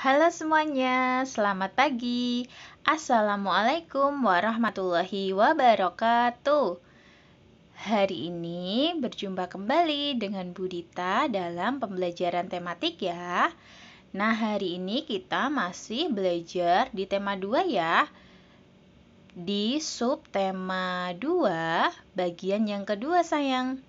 Halo semuanya, selamat pagi. Assalamualaikum warahmatullahi wabarakatuh. Hari ini berjumpa kembali dengan Bu Dita dalam pembelajaran tematik ya. Nah, hari ini kita masih belajar di tema 2 ya. Di subtema 2, bagian yang kedua sayang.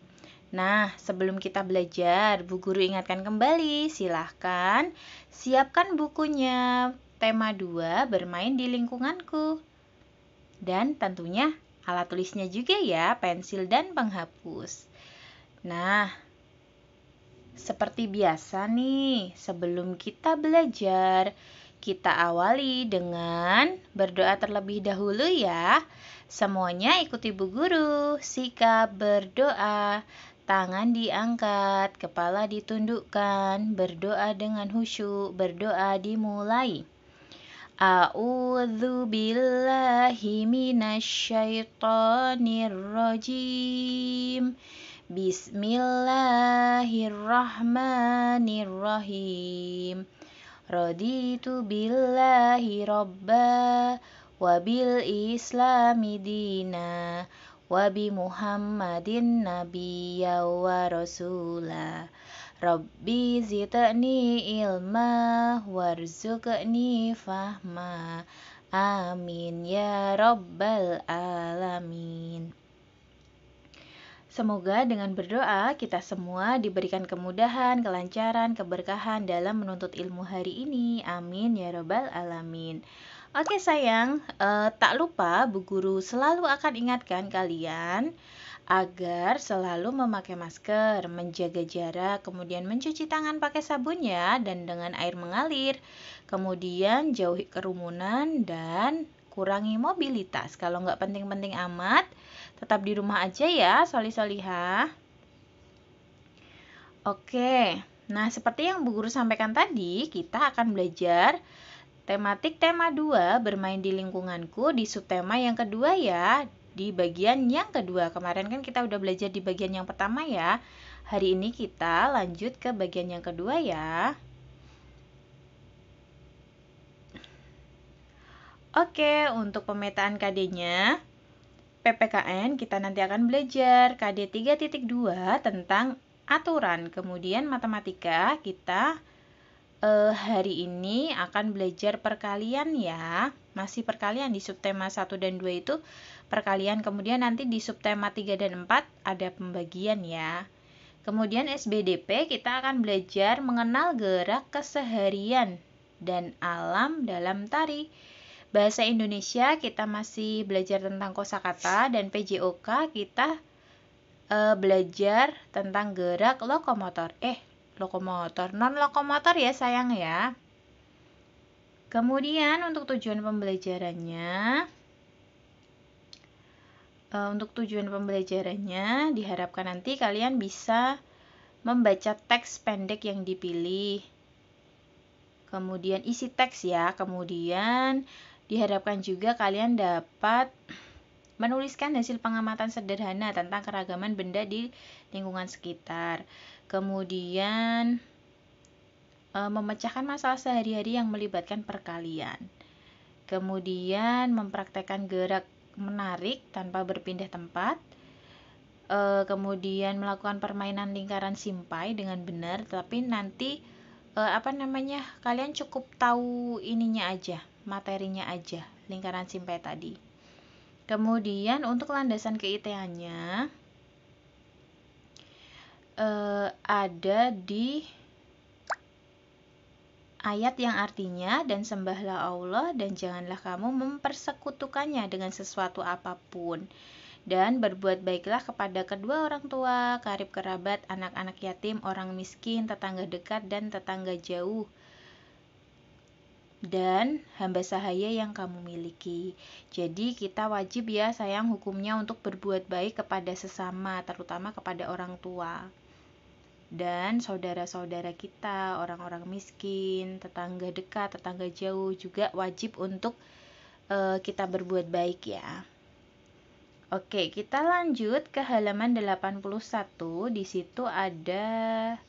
Nah, sebelum kita belajar, Bu Guru ingatkan kembali, silahkan siapkan bukunya tema 2 bermain di lingkunganku. Dan tentunya alat tulisnya juga ya, pensil dan penghapus. Nah, seperti biasa nih, sebelum kita belajar, kita awali dengan berdoa terlebih dahulu ya. Semuanya ikuti Bu Guru, sikap berdoa. Tangan diangkat, kepala ditundukkan, berdoa dengan khusyuk, berdoa dimulai. A'udzu billahi minasyaitonir rajim. Bismillahirrahmanirrahim. Raditu billahi robba wa bil islami dina wa bi muhammadin nabiyya wa rasula. Rabbi zidni ilma warzuqni fahma. Amin ya rabbal alamin. Semoga dengan berdoa kita semua diberikan kemudahan, kelancaran, keberkahan dalam menuntut ilmu hari ini. Amin ya rabbal alamin. Oke sayang, tak lupa Bu Guru selalu akan ingatkan kalian agar selalu memakai masker, menjaga jarak, kemudian mencuci tangan pakai sabun ya, dan dengan air mengalir. Kemudian jauhi kerumunan dan kurangi mobilitas. Kalau nggak penting-penting amat, tetap di rumah aja ya, solih-solihah. Oke, nah seperti yang Bu Guru sampaikan tadi, kita akan belajar tematik tema 2 bermain di lingkunganku di subtema yang kedua ya, di bagian yang kedua. Kemarin kan kita udah belajar di bagian yang pertama ya. Hari ini kita lanjut ke bagian yang kedua ya. Oke, untuk pemetaan KD-nya, PPKN kita nanti akan belajar KD 3.2 tentang aturan. Kemudian matematika kita hari ini akan belajar perkalian ya. Masih perkalian di subtema 1 dan 2 itu perkalian. Kemudian nanti di subtema 3 dan 4 ada pembagian ya. Kemudian SBDP kita akan belajar mengenal gerak keseharian dan alam dalam tari. Bahasa Indonesia kita masih belajar tentang kosakata, dan PJOK kita belajar tentang gerak lokomotor. Non lokomotor ya sayang ya. Kemudian untuk tujuan pembelajarannya, diharapkan nanti kalian bisa membaca teks pendek yang dipilih. Kemudian isi teks ya. Kemudian diharapkan juga kalian dapat menuliskan hasil pengamatan sederhana tentang keragaman benda di lingkungan sekitar. Kemudian memecahkan masalah sehari-hari yang melibatkan perkalian. Kemudian mempraktekkan gerak menarik tanpa berpindah tempat. Kemudian melakukan permainan lingkaran simpai dengan benar, tapi nanti kalian cukup tahu ininya aja, materinya aja, lingkaran simpai tadi. Kemudian untuk landasan keIT-nya ada di ayat yang artinya, dan sembahlah Allah dan janganlah kamu mempersekutukannya dengan sesuatu apapun. Dan berbuat baiklah kepada kedua orang tua, karib kerabat, anak-anak yatim, orang miskin, tetangga dekat dan tetangga jauh, dan hamba sahaya yang kamu miliki. Jadi kita wajib ya sayang hukumnya untuk berbuat baik kepada sesama, terutama kepada orang tua dan saudara-saudara kita, orang-orang miskin, tetangga dekat, tetangga jauh juga wajib untuk kita berbuat baik ya. Oke, kita lanjut ke halaman 81. Di situ ada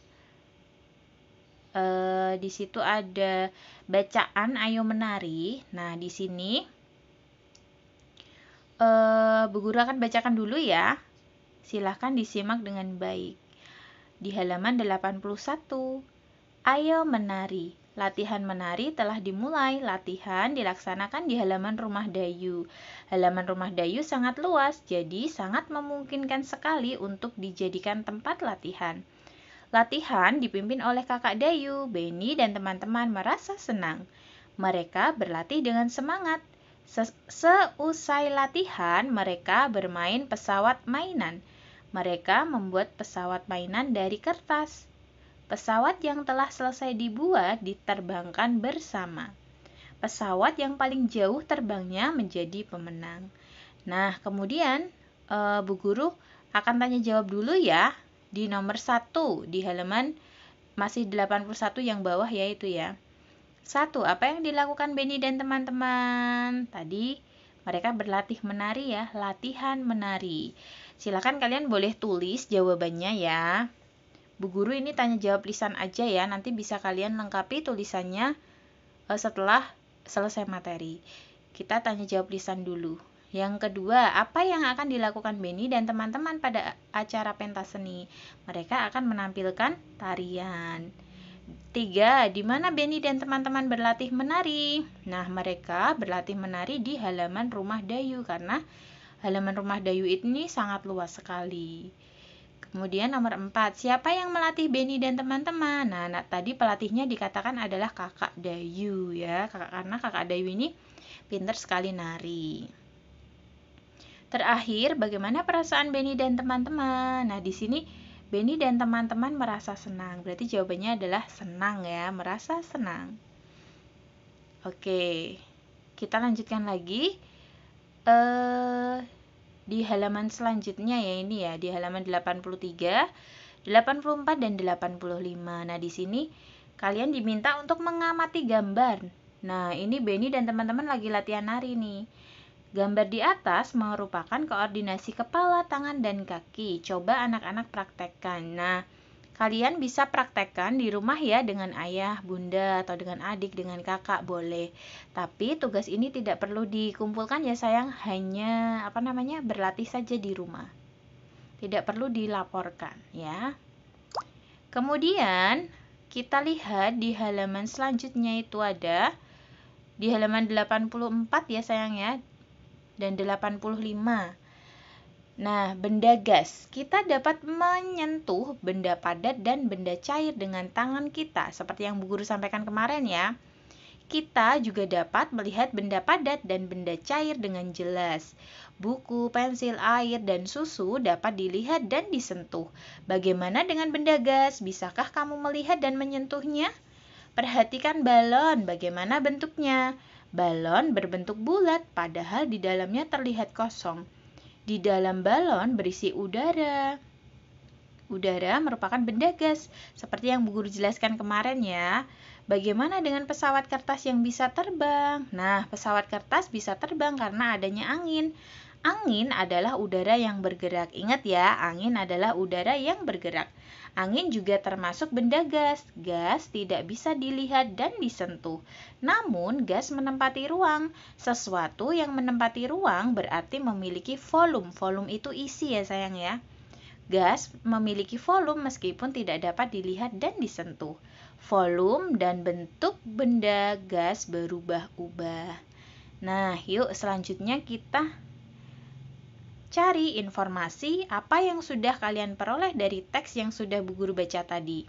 Di situ ada bacaan ayo menari. Nah, di sini Bu Guru akan bacakan dulu ya. Silahkan disimak dengan baik. Di halaman 81. Ayo menari. Latihan menari telah dimulai. Latihan dilaksanakan di halaman rumah Dayu. Halaman rumah Dayu sangat luas, jadi sangat memungkinkan sekali untuk dijadikan tempat latihan. Latihan dipimpin oleh kakak Dayu, Beni, dan teman-teman merasa senang. Mereka berlatih dengan semangat. Seusai latihan, mereka bermain pesawat mainan. Mereka membuat pesawat mainan dari kertas. Pesawat yang telah selesai dibuat diterbangkan bersama. Pesawat yang paling jauh terbangnya menjadi pemenang. Nah, kemudian Bu Guru akan tanya jawab dulu ya di nomor 1 di halaman masih 81 yang bawah yaitu ya. 1. Apa yang dilakukan Beni dan teman-teman? Tadi mereka berlatih menari ya, latihan menari. Silakan kalian boleh tulis jawabannya ya. Bu Guru ini tanya jawab lisan aja ya, nanti bisa kalian lengkapi tulisannya setelah selesai materi. Kita tanya jawab lisan dulu. Yang kedua, apa yang akan dilakukan Beni dan teman-teman pada acara pentas seni? Mereka akan menampilkan tarian. 3. Di mana Beni dan teman-teman berlatih menari? Nah, mereka berlatih menari di halaman rumah Dayu karena halaman rumah Dayu ini sangat luas sekali. Kemudian nomor 4, siapa yang melatih Beni dan teman-teman? Nah, tadi pelatihnya dikatakan adalah kakak Dayu ya, karena kakak Dayu ini pintar sekali nari. Terakhir, bagaimana perasaan Beni dan teman-teman? Nah, di sini Beni dan teman-teman merasa senang. Berarti jawabannya adalah senang ya, merasa senang. Oke, kita lanjutkan lagi. Di halaman selanjutnya ya ini ya, di halaman 83, 84 dan 85. Nah, di sini kalian diminta untuk mengamati gambar. Nah, ini Beni dan teman-teman lagi latihan nari nih. Gambar di atas merupakan koordinasi kepala, tangan, dan kaki. Coba anak-anak praktekkan. Nah, kalian bisa praktekkan di rumah ya dengan ayah, bunda, atau dengan adik, dengan kakak boleh. Tapi tugas ini tidak perlu dikumpulkan ya sayang, hanya berlatih saja di rumah. Tidak perlu dilaporkan ya. Kemudian kita lihat di halaman selanjutnya itu ada di halaman 84 ya sayang ya, dan 85. Nah, benda gas. Kita dapat menyentuh benda padat dan benda cair dengan tangan kita, seperti yang Bu Guru sampaikan kemarin ya. Kita juga dapat melihat benda padat dan benda cair dengan jelas. Buku, pensil, air, dan susu dapat dilihat dan disentuh. Bagaimana dengan benda gas? Bisakah kamu melihat dan menyentuhnya? Perhatikan balon, bagaimana bentuknya? Balon berbentuk bulat, padahal di dalamnya terlihat kosong. Di dalam balon berisi udara. Udara merupakan benda gas, seperti yang Bu Guru jelaskan kemarin ya. Bagaimana dengan pesawat kertas yang bisa terbang? Nah, pesawat kertas bisa terbang karena adanya angin. Angin adalah udara yang bergerak. Ingat ya, angin adalah udara yang bergerak. Angin juga termasuk benda gas. Gas tidak bisa dilihat dan disentuh. Namun, gas menempati ruang. Sesuatu yang menempati ruang berarti memiliki volume. Volume itu isi ya sayang ya. Gas memiliki volume meskipun tidak dapat dilihat dan disentuh. Volume dan bentuk benda gas berubah-ubah. Nah, yuk selanjutnya kita cari informasi apa yang sudah kalian peroleh dari teks yang sudah Bu Guru baca tadi.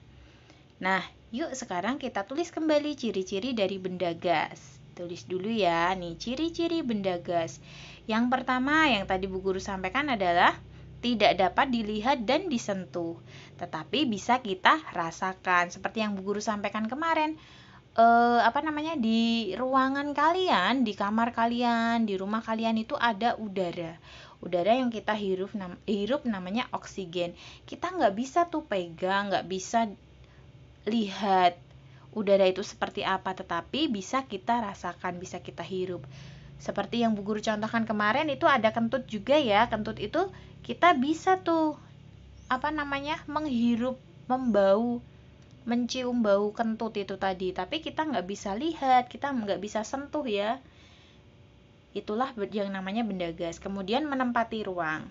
Nah, yuk sekarang kita tulis kembali ciri-ciri dari benda gas. Tulis dulu ya, nih ciri-ciri benda gas. Yang pertama yang tadi Bu Guru sampaikan adalah tidak dapat dilihat dan disentuh, tetapi bisa kita rasakan. Seperti yang Bu Guru sampaikan kemarin, di ruangan kalian, di kamar kalian, di rumah kalian itu ada udara. Udara yang kita hirup namanya oksigen. Kita nggak bisa tuh pegang, nggak bisa lihat udara itu seperti apa, tetapi bisa kita rasakan, bisa kita hirup. Seperti yang Bu Guru contohkan kemarin itu ada kentut juga ya. Kentut itu kita bisa tuh menghirup, membau mencium bau kentut itu tadi, tapi kita nggak bisa lihat, kita nggak bisa sentuh ya. Itulah yang namanya benda gas. Kemudian menempati ruang.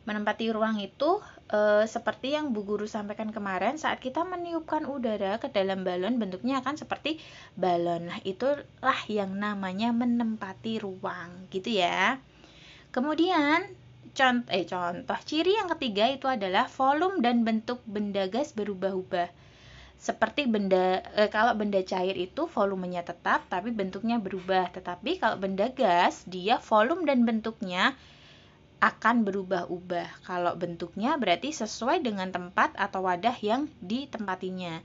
Menempati ruang itu seperti yang Bu Guru sampaikan kemarin, saat kita meniupkan udara ke dalam balon, bentuknya akan seperti balon. Nah, itulah yang namanya menempati ruang, gitu ya. Kemudian contoh ciri yang ketiga itu adalah volume dan bentuk benda gas berubah-ubah. Seperti kalau benda cair itu volumenya tetap tapi bentuknya berubah. Tetapi kalau benda gas, dia volume dan bentuknya akan berubah-ubah. Kalau bentuknya berarti sesuai dengan tempat atau wadah yang ditempatinya.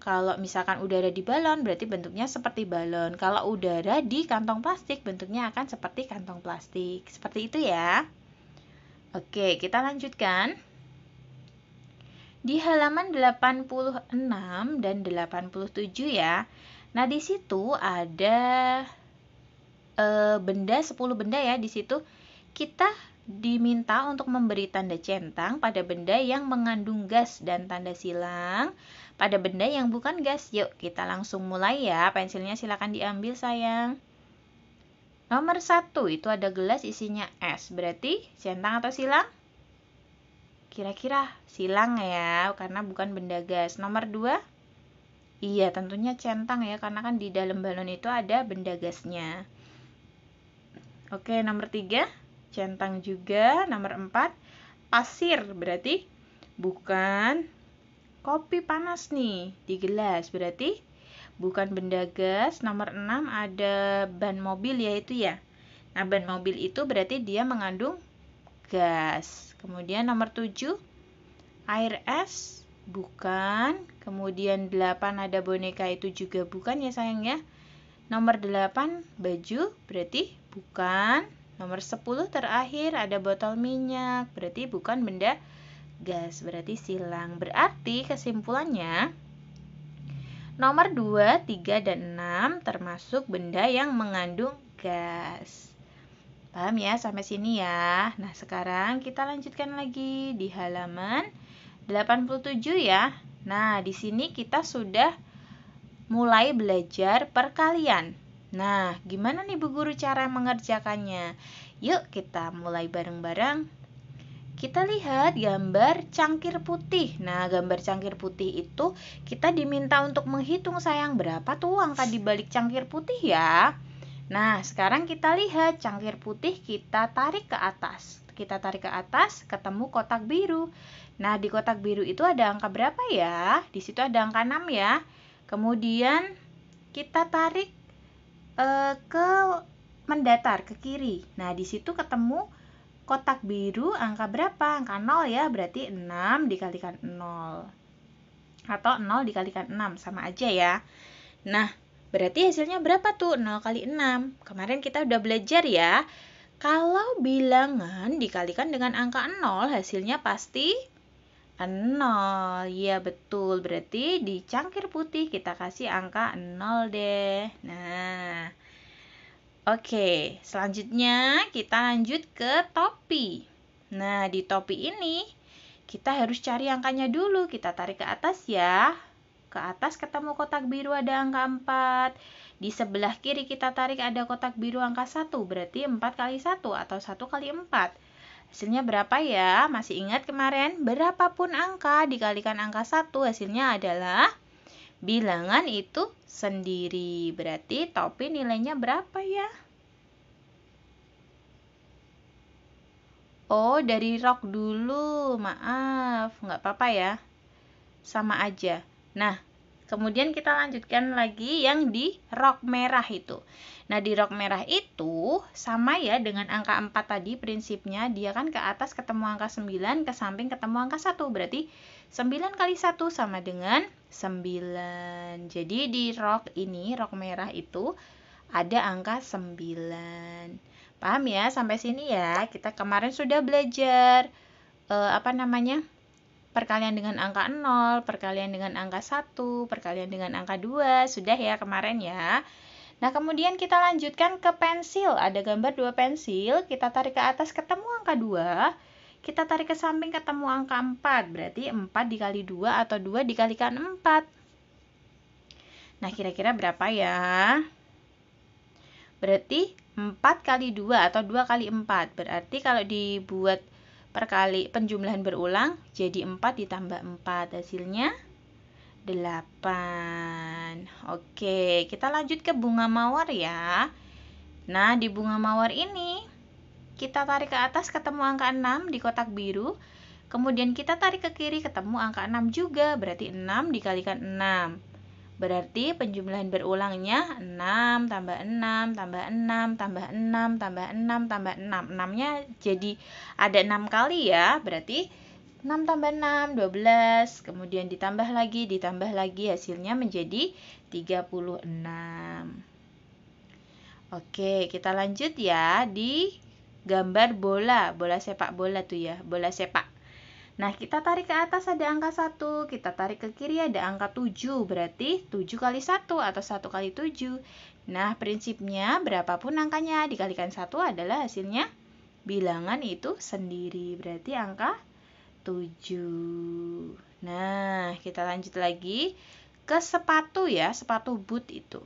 Kalau misalkan udara di balon, berarti bentuknya seperti balon. Kalau udara di kantong plastik, bentuknya akan seperti kantong plastik. Seperti itu ya. Oke, kita lanjutkan. Di halaman 86 dan 87 ya. Nah, di situ ada benda 10 benda ya. Di situ kita diminta untuk memberi tanda centang pada benda yang mengandung gas dan tanda silang pada benda yang bukan gas. Yuk, kita langsung mulai ya. Pensilnya silakan diambil, sayang. Nomor 1 itu ada gelas isinya es. Berarti centang atau silang? Kira-kira silang ya, karena bukan benda gas. Nomor 2? Iya, tentunya centang ya, karena kan di dalam balon itu ada benda gasnya. Oke, nomor 3? Centang juga. Nomor 4? Pasir, berarti bukan kopi panas nih di gelas, berarti bukan benda gas. Nomor 6 ada ban mobil yaitu ya. Nah, ban mobil itu berarti dia mengandung gas. Kemudian nomor 7 air es, bukan. Kemudian 8 ada boneka, itu juga bukan ya sayang ya. Nomor 8 baju, berarti bukan. Nomor 10 terakhir ada botol minyak, berarti bukan benda gas, berarti silang. Berarti kesimpulannya nomor 2, 3, dan 6 termasuk benda yang mengandung gas. Paham ya sampai sini ya? Nah, sekarang kita lanjutkan lagi di halaman 87 ya. Nah, di sini kita sudah mulai belajar perkalian. Nah, gimana nih Bu Guru cara mengerjakannya? Yuk kita mulai bareng-bareng. Kita lihat gambar cangkir putih. Nah, gambar cangkir putih itu kita diminta untuk menghitung sayang berapa tuh angka di balik cangkir putih ya. Nah, sekarang kita lihat cangkir putih kita tarik ke atas. Kita tarik ke atas, ketemu kotak biru. Nah, di kotak biru itu ada angka berapa ya? Di situ ada angka 6 ya. Kemudian kita tarik ke mendatar ke kiri. Nah, di situ ketemu kotak biru angka berapa? Angka 0 ya, berarti 6 dikalikan 0. Atau 0 dikalikan 6, sama aja ya. Nah, berarti hasilnya berapa tuh? 0 kali 6. Kemarin kita udah belajar ya. Kalau bilangan dikalikan dengan angka 0, hasilnya pasti 0. Ya, betul. Berarti di cangkir putih kita kasih angka 0 deh. Nah, oke. Selanjutnya kita lanjut ke topi. Nah, di topi ini kita harus cari angkanya dulu. Kita tarik ke atas ya. Ke atas ketemu kotak biru ada angka 4. Di sebelah kiri kita tarik ada kotak biru angka 1. Berarti 4 kali 1 atau 1 kali 4. Hasilnya berapa ya? Masih ingat kemarin? Berapapun angka dikalikan angka 1, hasilnya adalah bilangan itu sendiri. Berarti topi nilainya berapa ya? Oh, dari rok dulu. Maaf, nggak apa-apa ya. Sama aja. Nah, kemudian kita lanjutkan lagi yang di rok merah itu. Nah, di rok merah itu sama ya dengan angka 4 tadi prinsipnya. Dia kan ke atas ketemu angka 9, ke samping ketemu angka 1. Berarti 9 kali 1 sama dengan 9. Jadi di rok ini, rok merah itu ada angka 9. Paham ya sampai sini ya? Kita kemarin sudah belajar perkalian dengan angka 0, perkalian dengan angka 1, perkalian dengan angka 2. Sudah ya kemarin ya. Nah, kemudian kita lanjutkan ke pensil. Ada gambar 2 pensil, kita tarik ke atas ketemu angka 2. kita tarik ke samping ketemu angka 4. Berarti 4 dikali 2 atau 2 dikalikan 4. Nah, kira-kira berapa ya? Berarti 4 kali 2 atau 2 kali 4. Berarti kalau dibuat penjumlahan berulang, jadi 4 ditambah 4. Hasilnya 8. Oke, kita lanjut ke bunga mawar ya. Nah, di bunga mawar ini, kita tarik ke atas ketemu angka 6 di kotak biru. Kemudian kita tarik ke kiri ketemu angka 6 juga. Berarti 6 dikalikan 6. Berarti penjumlahan berulangnya 6 tambah 6 tambah 6 tambah 6 tambah 6 tambah 6. 6-nya jadi ada 6 kali ya. Berarti 6 tambah 6, 12. Kemudian ditambah lagi, hasilnya menjadi 36. Oke, kita lanjut ya di gambar bola sepak bola tuh ya, bola sepak. Nah, kita tarik ke atas ada angka 1, kita tarik ke kiri ada angka 7, berarti 7 kali 1 atau 1 kali 7. Nah, prinsipnya berapapun angkanya dikalikan 1 adalah hasilnya bilangan itu sendiri, berarti angka 7. Nah, kita lanjut lagi ke sepatu ya, sepatu boot itu.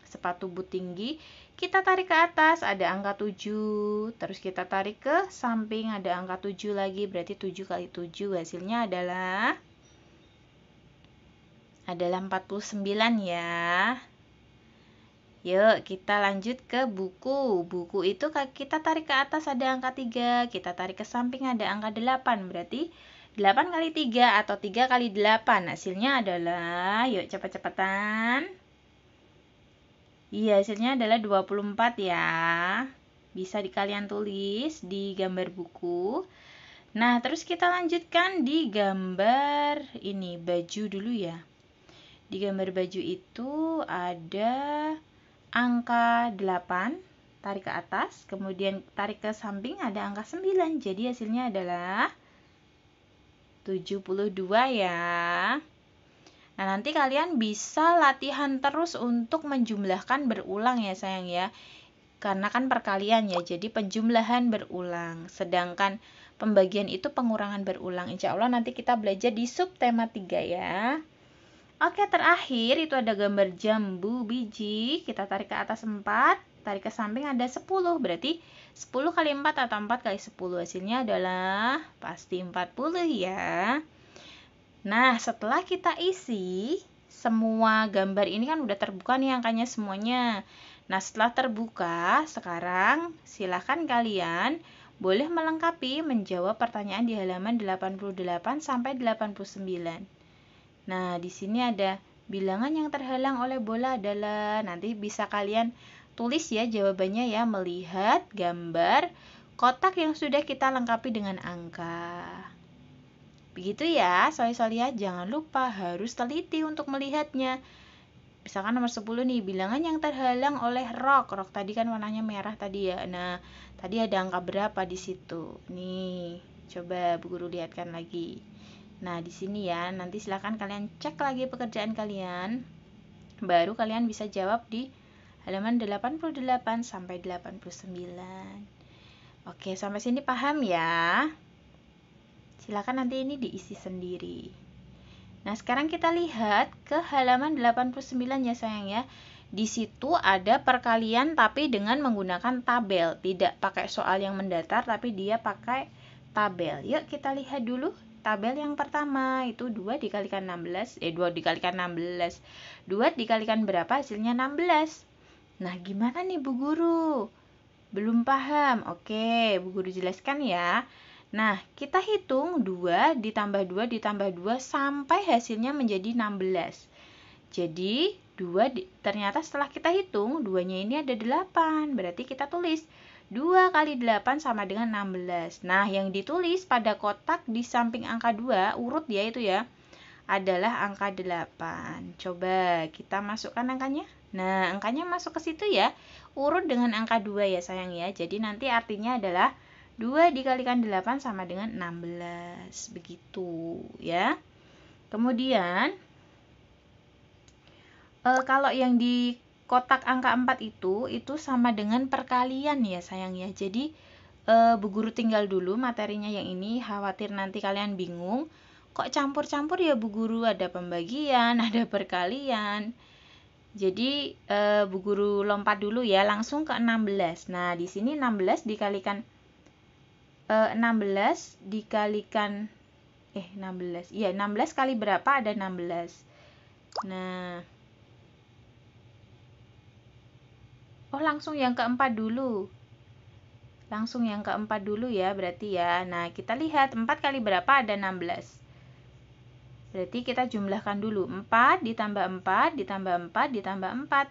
Sepatu boot tinggi, kita tarik ke atas ada angka 7, terus kita tarik ke samping ada angka 7 lagi, berarti 7 kali 7 hasilnya adalah 49 ya. Yuk, kita lanjut ke buku. Buku itu kita tarik ke atas ada angka 3, kita tarik ke samping ada angka 8, berarti 8 kali 3 atau 3 kali 8. Hasilnya adalah, yuk cepat-cepatan. Iya, hasilnya adalah 24 ya. Bisa kalian tulis di gambar buku. Nah, terus kita lanjutkan di gambar ini, baju dulu ya. Di gambar baju itu ada angka 8, tarik ke atas, kemudian tarik ke samping ada angka 9. Jadi hasilnya adalah 72 ya. Nah, nanti kalian bisa latihan terus untuk menjumlahkan berulang ya sayang ya. Karena kan perkalian ya, jadi penjumlahan berulang. Sedangkan pembagian itu pengurangan berulang. Insya Allah nanti kita belajar di subtema 3 ya. Oke, terakhir itu ada gambar jambu biji. Kita tarik ke atas 4, tarik ke samping ada 10. Berarti 10 kali 4 atau 4 kali 10. Hasilnya adalah pasti 40 ya. Nah, setelah kita isi, semua gambar ini kan udah terbuka nih angkanya semuanya. Nah, setelah terbuka, sekarang silakan kalian boleh melengkapi menjawab pertanyaan di halaman 88 sampai 89. Nah, di sini ada bilangan yang terhalang oleh bola adalah, nanti bisa kalian tulis ya jawabannya ya, melihat gambar kotak yang sudah kita lengkapi dengan angka. Begitu ya, soal-soal ya, jangan lupa harus teliti untuk melihatnya. Misalkan nomor 10 nih, bilangan yang terhalang oleh rok. Rok tadi kan warnanya merah tadi ya. Nah, tadi ada angka berapa di situ? Nih, coba Bu Guru lihatkan lagi. Nah, di sini ya, nanti silakan kalian cek lagi pekerjaan kalian. Baru kalian bisa jawab di halaman 88 sampai 89. Oke, sampai sini paham ya? Silakan nanti ini diisi sendiri. Nah, sekarang kita lihat ke halaman 89 ya sayang ya. Di situ ada perkalian tapi dengan menggunakan tabel. Tidak pakai soal yang mendatar tapi dia pakai tabel. Yuk kita lihat dulu. Tabel yang pertama itu 2 dikalikan 16. 2 dikalikan 16. 2 dikalikan berapa? Hasilnya 16. Nah, gimana nih Bu Guru? Belum paham. Oke, Bu Guru jelaskan ya. Nah, kita hitung 2 ditambah 2 ditambah 2 sampai hasilnya menjadi 16. Jadi, ternyata setelah kita hitung, 2-nya ini ada 8. Berarti kita tulis 2 kali 8 sama dengan 16. Nah, yang ditulis pada kotak di samping angka 2, urut ya itu ya, adalah angka 8. Coba kita masukkan angkanya. Nah, angkanya masuk ke situ ya. Urut dengan angka 2 ya sayang ya. Jadi nanti artinya adalah 2 dikalikan 8 sama dengan 16. Begitu ya. Kemudian, kalau yang di kotak angka 4 itu sama dengan perkalian ya sayang ya. Jadi Bu Guru tinggal dulu materinya yang ini, khawatir nanti kalian bingung. Kok campur-campur ya Bu Guru, ada pembagian, ada perkalian. Jadi Bu Guru lompat dulu ya, langsung ke 16. Nah, di sini 16 dikalikan 16 dikalikan 16. Iya, 16 kali berapa? Ada 16. Nah. Oh, langsung yang keempat dulu. Langsung yang keempat dulu ya, berarti ya. Nah, kita lihat 4 kali berapa? Ada 16. Berarti kita jumlahkan dulu. 4 ditambah 4 ditambah 4 ditambah 4.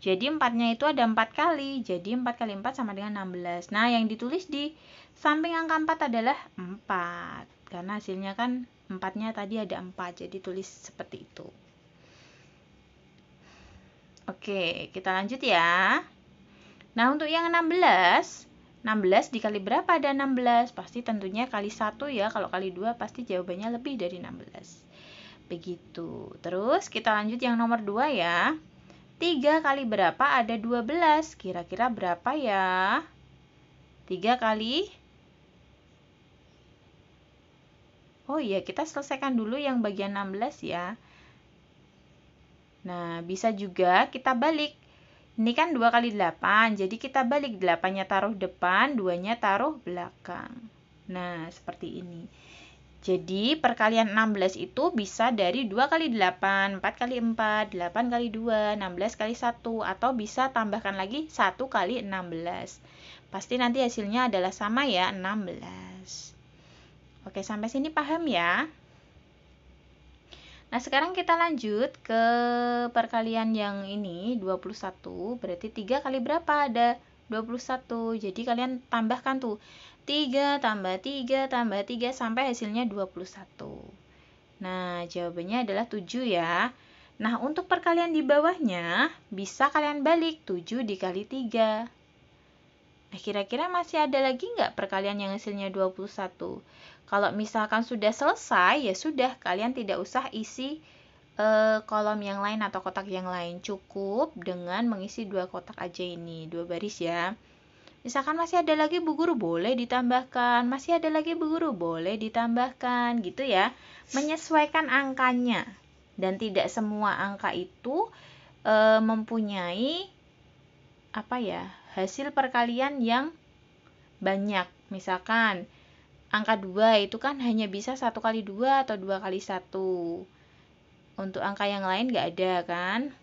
Jadi 4-nya itu ada 4 kali. Jadi 4 kali 4 sama dengan 16. Nah, yang ditulis di samping angka 4 adalah 4. Karena hasilnya kan 4-nya tadi ada 4. Jadi tulis seperti itu. Oke, kita lanjut ya. Nah, untuk yang 16 dikali berapa? Ada 16. Pasti tentunya kali 1 ya. Kalau kali 2 pasti jawabannya lebih dari 16. Begitu. Terus kita lanjut yang nomor 2 ya. 3 kali berapa? Ada 12. Kira-kira berapa ya? 3 kali. Oh iya, kita selesaikan dulu yang bagian 16 ya. Nah, bisa juga kita balik. Ini kan 2 kali 8, jadi kita balik. 8-nya taruh depan, 2-nya taruh belakang. Nah, seperti ini. Jadi, perkalian 16 itu bisa dari 2 kali 8, 4 kali 4, 8 kali 2, 16 kali 1, atau bisa tambahkan lagi 1 kali 16. Pasti nanti hasilnya adalah sama ya, 16. Oke, sampai sini paham ya? Nah, sekarang kita lanjut ke perkalian yang ini, 21. Berarti 3 kali berapa? Ada 21. Jadi, kalian tambahkan tuh. 3 tambah 3 tambah 3 sampai hasilnya 21. Nah, jawabannya adalah 7 ya. Nah, untuk perkalian di bawahnya, bisa kalian balik 7 dikali 3. Nah, kira-kira masih ada lagi nggak perkalian yang hasilnya 21? Kalau misalkan sudah selesai, ya sudah, kalian tidak usah isi kolom yang lain atau kotak yang lain. Cukup dengan mengisi 2 kotak aja ini, 2 baris ya. Misalkan masih ada lagi Bu Guru, boleh ditambahkan. Masih ada lagi Bu Guru, boleh ditambahkan. Gitu ya. Menyesuaikan angkanya. Dan tidak semua angka itu mempunyai hasil perkalian yang banyak. Misalkan angka 2 itu kan hanya bisa 1 kali 2 atau 2 kali 1. Untuk angka yang lain nggak ada kan?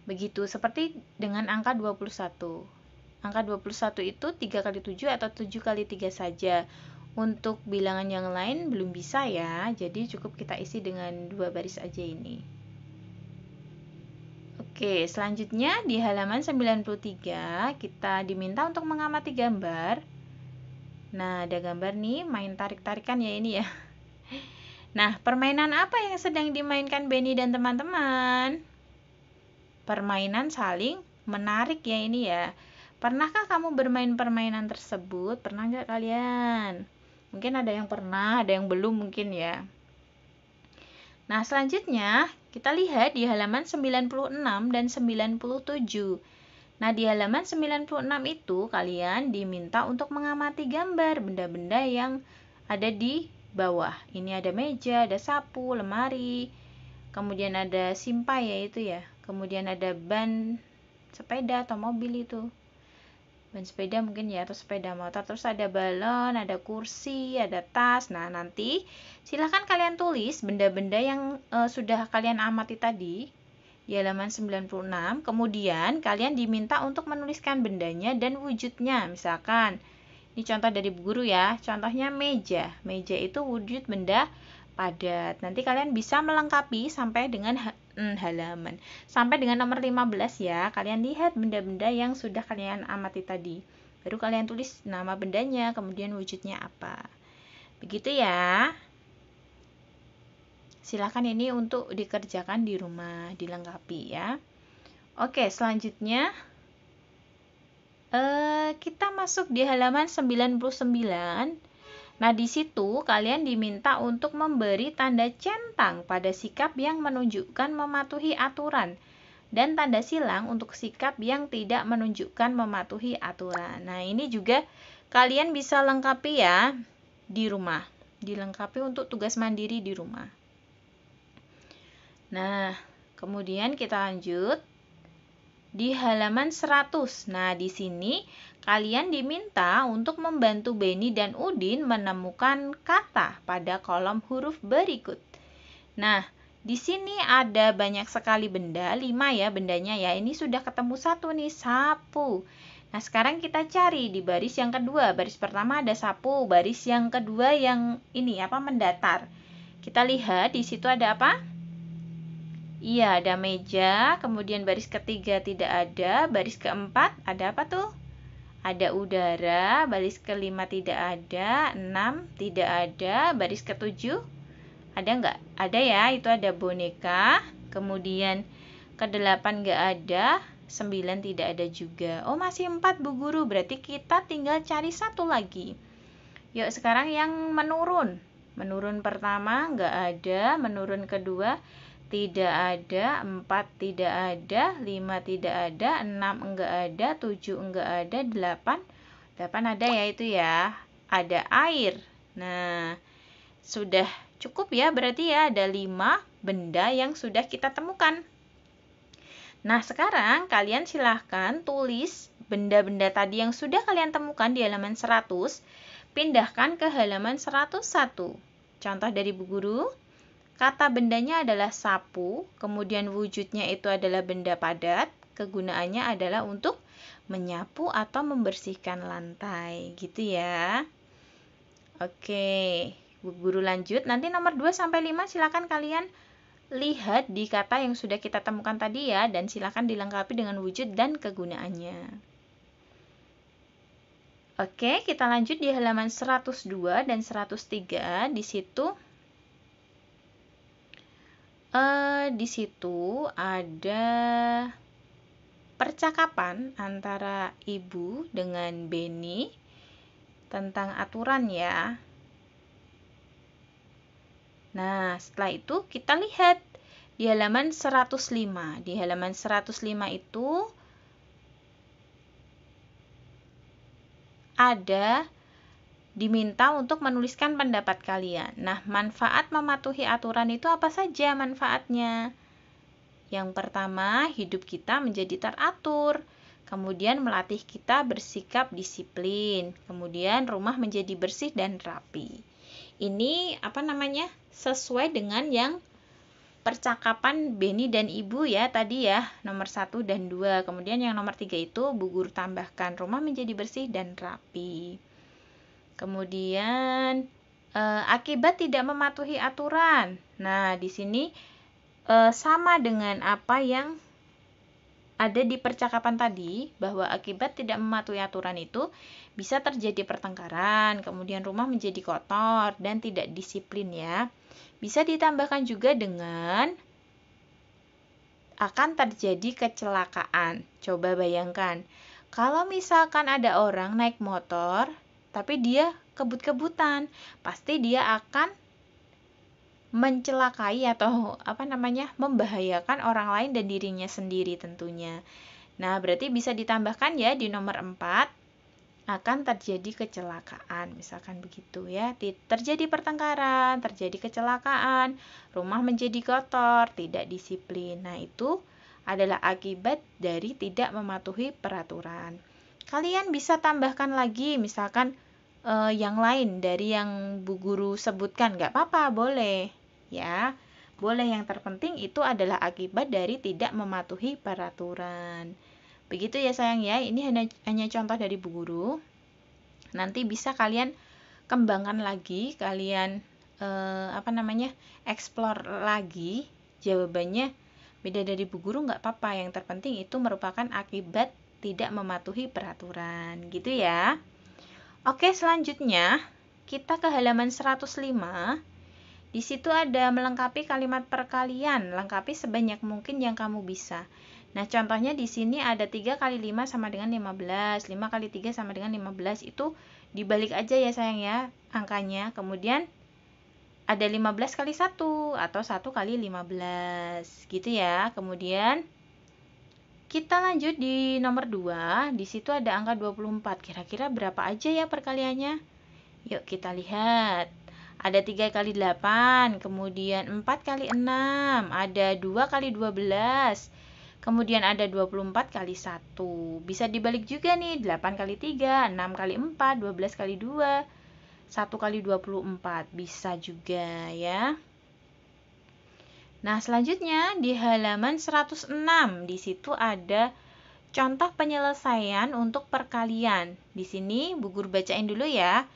Begitu, seperti dengan angka 21. Angka 21 itu 3 kali 7 atau 7 kali 3 saja. Untuk bilangan yang lain belum bisa ya, jadi cukup kita isi dengan 2 baris aja ini. Oke, selanjutnya di halaman 93 kita diminta untuk mengamati gambar. Nah, ada gambar nih, main tarik-tarikan ya ini ya. Nah, permainan apa yang sedang dimainkan Benny dan teman-teman? Permainan saling menarik ya ini ya. Pernahkah kamu bermain permainan tersebut? Pernah nggak kalian? Mungkin ada yang pernah, ada yang belum mungkin ya. Nah, selanjutnya kita lihat di halaman 96 dan 97. Nah, di halaman 96 itu kalian diminta untuk mengamati gambar benda-benda yang ada di bawah. Ini ada meja, ada sapu, lemari, kemudian ada simpai ya itu ya. Kemudian ada ban sepeda atau mobil itu. Ban sepeda mungkin ya, atau sepeda motor. Terus ada balon, ada kursi, ada tas. Nah, nanti silahkan kalian tulis benda-benda yang sudah kalian amati tadi di halaman 96. Kemudian kalian diminta untuk menuliskan bendanya dan wujudnya. Misalkan, ini contoh dari Bu Guru ya. Contohnya meja. Meja itu wujud benda padat. Nanti kalian bisa melengkapi sampai dengan halaman. Sampai dengan nomor 15 ya. Kalian lihat benda-benda yang sudah kalian amati tadi. Baru kalian tulis nama bendanya, kemudian wujudnya apa. Begitu ya. Silakan ini untuk dikerjakan di rumah, dilengkapi ya. Oke, selanjutnya kita masuk di halaman 99. Nah, di situ kalian diminta untuk memberi tanda centang pada sikap yang menunjukkan mematuhi aturan. dan tanda silang untuk sikap yang tidak menunjukkan mematuhi aturan. Nah, ini juga kalian bisa lengkapi ya di rumah. Dilengkapi untuk tugas mandiri di rumah. Nah, kemudian kita lanjut di halaman 100. Nah, di sini kalian diminta untuk membantu Beni dan Udin menemukan kata pada kolom huruf berikut. Nah, di sini ada banyak sekali benda, 5 ya bendanya ya. Ini sudah ketemu satu nih, sapu. Nah, sekarang kita cari di baris yang kedua. Baris pertama ada sapu, baris yang kedua yang ini mendatar. Kita lihat di situ ada apa? Iya, ada meja, kemudian baris ketiga tidak ada, baris keempat ada apa tuh? Ada udara, baris kelima tidak ada, 6 tidak ada, baris ketujuh ada nggak? Ada ya, itu ada boneka. Kemudian ke-8 nggak ada, 9 tidak ada juga. Oh, masih 4 Bu Guru, berarti kita tinggal cari satu lagi. Yuk, sekarang yang menurun. Menurun pertama nggak ada, menurun kedua tidak ada, 4 tidak ada, 5 tidak ada, 6 enggak ada, 7 enggak ada, 8 ada ya itu ya. Ada air. Nah, sudah cukup ya, berarti ya ada 5 benda yang sudah kita temukan. Nah, sekarang kalian silahkan tulis benda-benda tadi yang sudah kalian temukan di halaman 100, pindahkan ke halaman 101. Contoh dari Bu Guru, kata bendanya adalah sapu, kemudian wujudnya itu adalah benda padat, kegunaannya adalah untuk menyapu atau membersihkan lantai, gitu ya. Oke. Bu Guru lanjut, nanti nomor 2 sampai 5 silakan kalian lihat di kata yang sudah kita temukan tadi ya, dan silakan dilengkapi dengan wujud dan kegunaannya. Oke, kita lanjut di halaman 102 dan 103. Di situ ada percakapan antara Ibu dengan Beni tentang aturan ya. Nah, setelah itu kita lihat di halaman 105. Di halaman 105 itu ada diminta untuk menuliskan pendapat kalian. Nah, manfaat mematuhi aturan itu apa saja manfaatnya? Yang pertama, hidup kita menjadi teratur. Kemudian melatih kita bersikap disiplin. Kemudian rumah menjadi bersih dan rapi. Ini sesuai dengan yang percakapan Beni dan Ibu ya tadi ya, nomor 1 dan 2. Kemudian yang nomor 3 itu Bu Guru tambahkan, rumah menjadi bersih dan rapi. Kemudian akibat tidak mematuhi aturan. Nah, di sini sama dengan apa yang ada di percakapan tadi, bahwa akibat tidak mematuhi aturan itu bisa terjadi pertengkaran, kemudian rumah menjadi kotor dan tidak disiplin ya. Bisa ditambahkan juga dengan akan terjadi kecelakaan. Coba bayangkan, kalau misalkan ada orang naik motor, tapi dia kebut-kebutan, pasti dia akan mencelakai atau membahayakan orang lain dan dirinya sendiri tentunya. Nah, berarti bisa ditambahkan ya di nomor 4 akan terjadi kecelakaan, misalkan begitu ya. Terjadi pertengkaran, terjadi kecelakaan, rumah menjadi kotor, tidak disiplin. Nah, itu adalah akibat dari tidak mematuhi peraturan. Kalian bisa tambahkan lagi misalkan yang lain dari yang Bu Guru sebutkan, nggak apa-apa, boleh ya, boleh. Yang terpenting itu adalah akibat dari tidak mematuhi peraturan. Begitu ya sayang ya, ini hanya contoh dari Bu Guru. Nanti bisa kalian kembangkan lagi, kalian explore lagi jawabannya beda dari Bu Guru, nggak apa-apa. Yang terpenting itu merupakan akibat tidak mematuhi peraturan, gitu ya. Oke, selanjutnya kita ke halaman 105. Di situ ada melengkapi kalimat perkalian, lengkapi sebanyak mungkin yang kamu bisa. Nah, contohnya di sini ada 3 kali 5 sama dengan 15, 5 kali 3 sama dengan 15, itu dibalik aja ya sayang ya angkanya. Kemudian ada 15 kali 1 atau 1 kali 15, gitu ya. Kemudian Kita lanjut di nomor 2. Di situ ada angka 24. Kira-kira berapa aja ya perkaliannya? Yuk kita lihat. Ada 3 kali 8, kemudian 4 kali 6, ada 2 kali 12, kemudian ada 24 kali 1. Bisa dibalik juga nih, 8 kali 3, 6 kali 4, 12 kali 2, 1 kali 24. Bisa juga ya. Nah, selanjutnya di halaman 106, di situ ada contoh penyelesaian untuk perkalian. Di sini Bu Guru bacain dulu ya.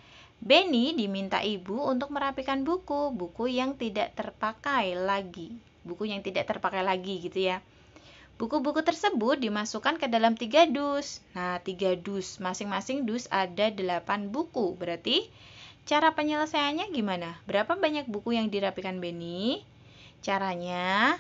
Benny diminta ibu untuk merapikan buku yang tidak terpakai lagi. Buku yang tidak terpakai lagi gitu ya. Buku-buku tersebut dimasukkan ke dalam 3 dus. Nah, 3 dus. Masing-masing dus ada 8 buku. Berarti cara penyelesaiannya gimana? Berapa banyak buku yang dirapikan Benny? Caranya,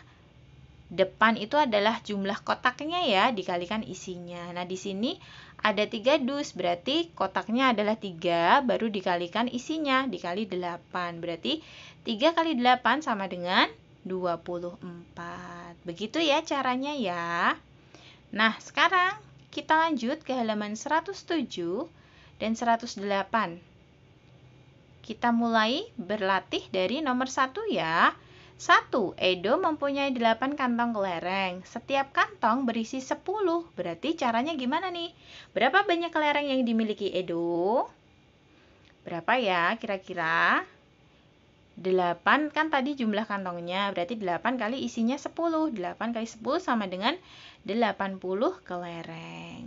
depan itu adalah jumlah kotaknya ya, dikalikan isinya. Nah, di sini ada 3 dus, berarti kotaknya adalah 3, baru dikalikan isinya, dikali 8. Berarti 3 kali 8 sama dengan 24. Begitu ya caranya ya. Nah, sekarang kita lanjut ke halaman 107 dan 108. Kita mulai berlatih dari nomor 1 ya. 1. Edo mempunyai 8 kantong kelereng. Setiap kantong berisi 10. Berarti caranya gimana nih? Berapa banyak kelereng yang dimiliki Edo? Berapa ya kira-kira? 8 kan tadi jumlah kantongnya. Berarti 8 kali isinya 10. 8 kali 10 sama dengan 80 kelereng.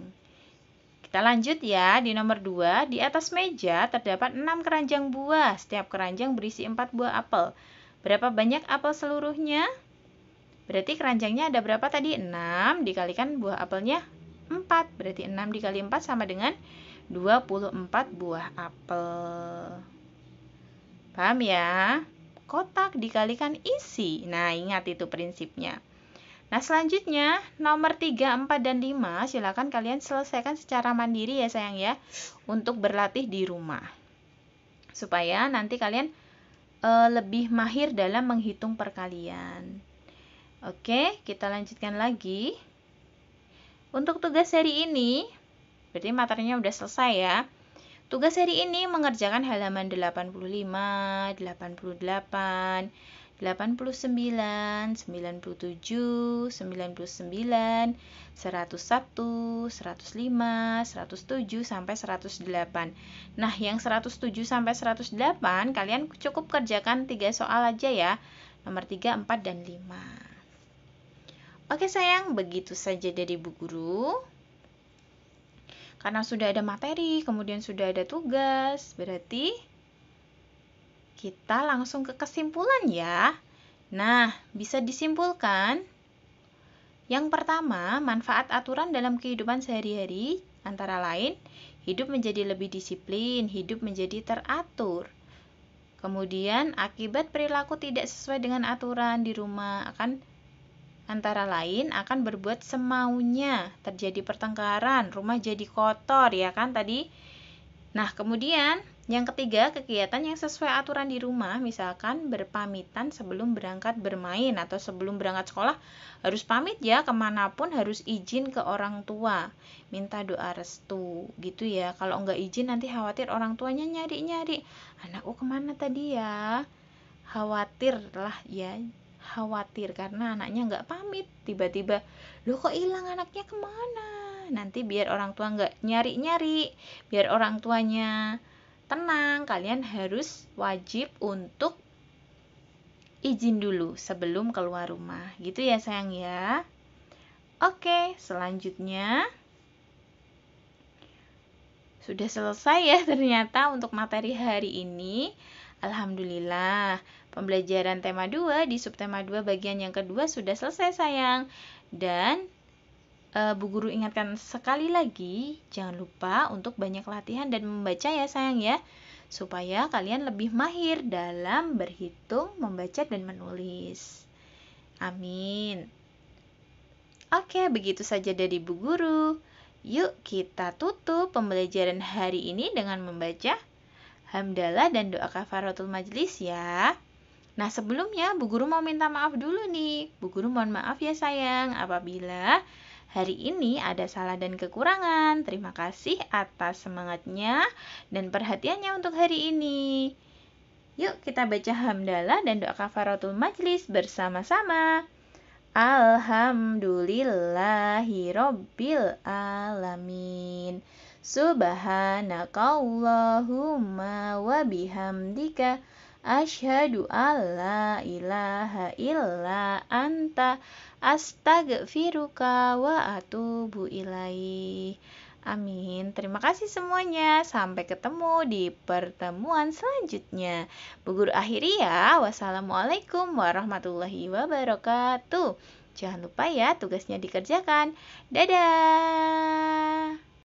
Kita lanjut ya, di nomor 2. Di atas meja terdapat 6 keranjang buah. Setiap keranjang berisi 4 buah apel. Berapa banyak apel seluruhnya? Berarti keranjangnya ada berapa tadi? 6 dikalikan buah apelnya 4. Berarti 6 dikali 4 sama dengan 24 buah apel. Paham ya? Kotak dikalikan isi. Nah, ingat itu prinsipnya. Nah, selanjutnya nomor 3, 4, dan 5 silakan kalian selesaikan secara mandiri ya sayang ya, untuk berlatih di rumah. Supaya nanti kalian lebih mahir dalam menghitung perkalian. Oke, kita lanjutkan lagi. Untuk tugas seri ini, berarti materinya udah selesai ya. Tugas seri ini mengerjakan halaman 85, 88, 89, 97, 99, 101, 105, 107 sampai 108. Nah, yang 107 sampai 108 kalian cukup kerjakan 3 soal aja ya. Nomor 3, 4, dan 5. Oke sayang, begitu saja dari Bu Guru. Karena sudah ada materi, kemudian sudah ada tugas, berarti kita langsung ke kesimpulan ya. Nah, bisa disimpulkan. Yang pertama, manfaat aturan dalam kehidupan sehari-hari antara lain hidup menjadi lebih disiplin, hidup menjadi teratur. Kemudian, akibat perilaku tidak sesuai dengan aturan di rumah antara lain akan berbuat semaunya, terjadi pertengkaran, rumah jadi kotor ya kan tadi. Nah, kemudian yang ketiga, kegiatan yang sesuai aturan di rumah, misalkan berpamitan sebelum berangkat bermain atau sebelum berangkat sekolah, harus pamit ya, kemanapun harus izin ke orang tua, minta doa restu, gitu ya. Kalau enggak izin nanti khawatir orang tuanya nyari-nyari, anakku kemana tadi ya, khawatir lah ya, khawatir karena anaknya enggak pamit, tiba-tiba, loh kok hilang anaknya kemana, nanti biar orang tua enggak nyari-nyari, biar orang tuanya tenang, kalian harus wajib untuk izin dulu sebelum keluar rumah. Gitu ya sayang ya. Oke, selanjutnya sudah selesai ya ternyata untuk materi hari ini. Alhamdulillah, pembelajaran tema 2 di subtema 2 bagian yang kedua sudah selesai sayang. Dan Bu Guru ingatkan sekali lagi, jangan lupa untuk banyak latihan dan membaca ya sayang ya, supaya kalian lebih mahir dalam berhitung, membaca, dan menulis. Amin. Oke, begitu saja dari Bu Guru. Yuk kita tutup pembelajaran hari ini dengan membaca hamdalah dan doa kafaratul majlis ya. Nah, sebelumnya Bu Guru mau minta maaf dulu nih. Bu Guru mohon maaf ya sayang apabila Hari ini ada salah dan kekurangan. Terima kasih atas semangatnya dan perhatiannya untuk hari ini. Yuk kita baca hamdalah dan doa kafaratul majlis bersama-sama. Alhamdulillahi Rabbil Alamin. Subhanakallahumma wa bihamdika asyhadu alla ilaha illa anta astaghfiruka wa atubu ilaih. Amin. Terima kasih semuanya. Sampai ketemu di pertemuan selanjutnya. Bu Guru akhiri ya. Wassalamualaikum warahmatullahi wabarakatuh. Jangan lupa ya tugasnya dikerjakan. Dadah.